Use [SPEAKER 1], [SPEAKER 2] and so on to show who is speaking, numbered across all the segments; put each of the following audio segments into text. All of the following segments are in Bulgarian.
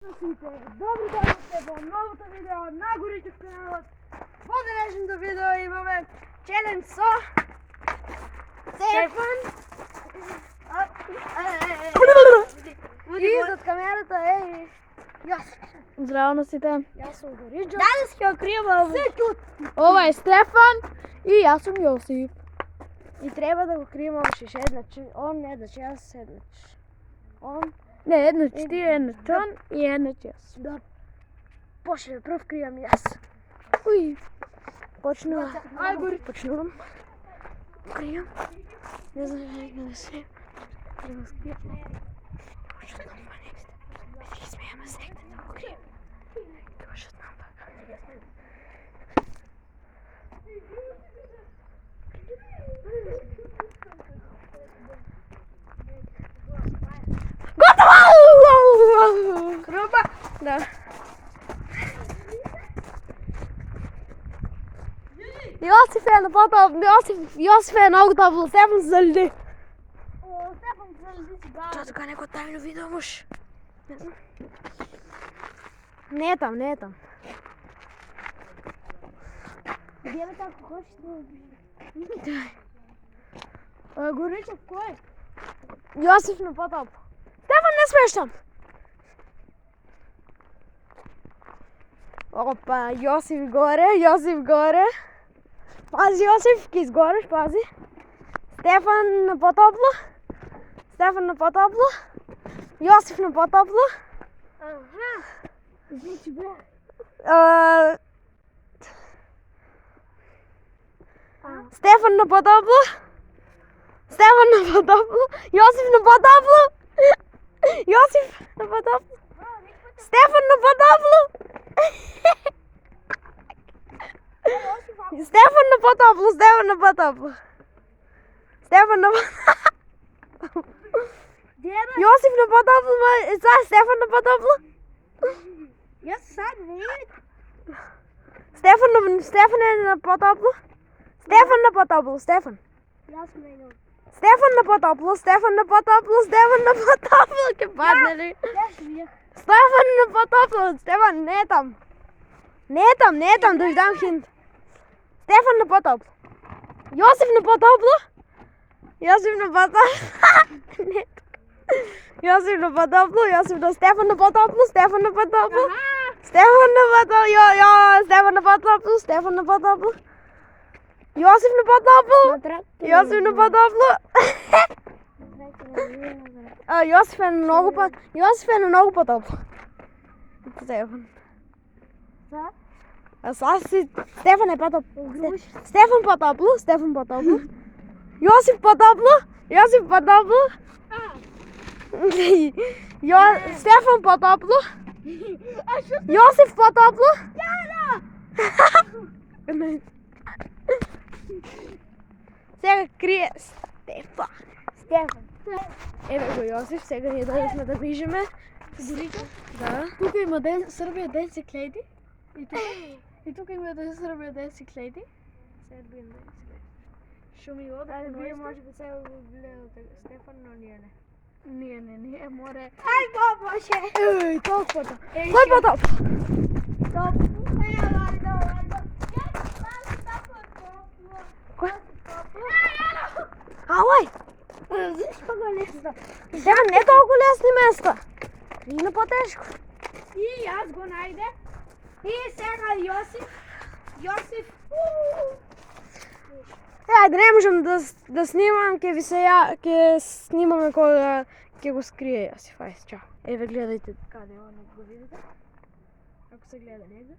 [SPEAKER 1] Здрасте сите! Добри дојдовте во новото видео на Горичев каналот. Во денешното видео имаме челендж со Стефан. И зад камерата е јас.
[SPEAKER 2] Здраво на сите.
[SPEAKER 1] Јас сум Горичев.
[SPEAKER 2] Данас ќе откриеме
[SPEAKER 1] Се чут.
[SPEAKER 2] ова е Стефан и јас сум Јосип.
[SPEAKER 1] И треба да го криеме уште еднаш. Он еднаш, јас еднаш. Он
[SPEAKER 2] Не, еднаш ти, еднаш он и еднаш јас.
[SPEAKER 1] да почне прв кријам јас.
[SPEAKER 2] Уј.
[SPEAKER 1] Почнува.
[SPEAKER 2] Ај, Гори.
[SPEAKER 1] Почнувам. Кријам. Не знам да се. Треба скријам. Почнувам па некста. Ми се смејаме секте да го кријам. Кажат нам така.
[SPEAKER 2] Готово!
[SPEAKER 1] Круба.
[SPEAKER 2] Да. Јосиф е на потоп, Јосиф е на октабл, Стефан се залюди.
[SPEAKER 1] О, Стефан залюди си баба.
[SPEAKER 2] Тоа тука некој тајно видео муш. Не знам. Не е там, не е там.
[SPEAKER 1] Где бе тако хочеш
[SPEAKER 2] Горичев кој? Јосиф на потоп. Стефан не смеш там. Опа, Јосиф горе, Јосиф горе. Пази, Јосиф, ке изгореш, пази. Стефан на потопло. Стефан на потопло. Јосиф на потопло.
[SPEAKER 1] Аха. Значи бе.
[SPEAKER 2] Стефан на потопло. Стефан на потопло. Јосиф на потопло. Јосиф на потопло. Стефан на потопло. Стефан на потопло, Стефан на потопло. Стефан на потопло. Јосиф на потопло, Стефан на потопло.
[SPEAKER 1] Јас сад не е.
[SPEAKER 2] Стефан е на потопло. Стефан на потопло, Стефан.
[SPEAKER 1] Јас менам.
[SPEAKER 2] Стефан на потопло, Стефан на потопло, Стефан на потопло, ќе падне ли?
[SPEAKER 1] Јас вијах.
[SPEAKER 2] Стефан на потопло, Стефан не е там. Не е там, не е там, да ви дам хинт. Стефан на потопло. Јосиф на потопло. Јосиф на потопло. Не е тука. Јосиф на потопло, Јосиф на Стефан на потопло, Стефан на потопло. Стефан на потопло, Стефан на потопло, Стефан на потопло. Јосиф на потопло. Јосиф на потопло. Јосиф е на многу потопло. Стефан. А сега си Стефан е потопло. Стефан потопло, Стефан потопло. Јосиф потопло, Јосиф потопло. Стефан потопло. Јосиф потопло. Сега крие Стефан. Еве го Јосиф, сега ние дојдовме да бижеме. Да.
[SPEAKER 1] Тука има Србија денцикледи. И тука има Србија денцикледи. Сега бием денцикледи. Шо ми ода? Вие може би сега го гледате Стефан, но ние не. Ние море. Ај бабаше.
[SPEAKER 2] Еј, толкова. Кој потоп?
[SPEAKER 1] Топ.
[SPEAKER 2] Ауај!
[SPEAKER 1] Знаеш како е лесно?
[SPEAKER 2] Стефан, не толку лесни места. Крина потешко.
[SPEAKER 1] И јас го најде. И сега Јосиф.
[SPEAKER 2] Ајде, не можам да снимам, ќе снимаме кога ќе го скрие Јосиф. Ајде, чао. Еве гледајте каде е оно, го видите? Ако се гледа негде.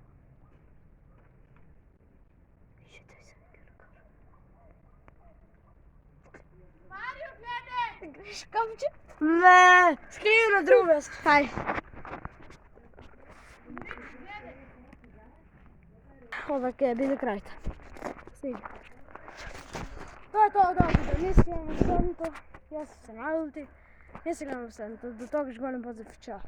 [SPEAKER 1] Марио, гледај!
[SPEAKER 2] Греш камче? Не, скрие на друго место. Хај. Ова ќе биде крајта. Стига.
[SPEAKER 1] Тоа е тоа, не се гледаме следното. Јас се налути. Не се гледаме следното. До тогаш голем поздрав. Чао.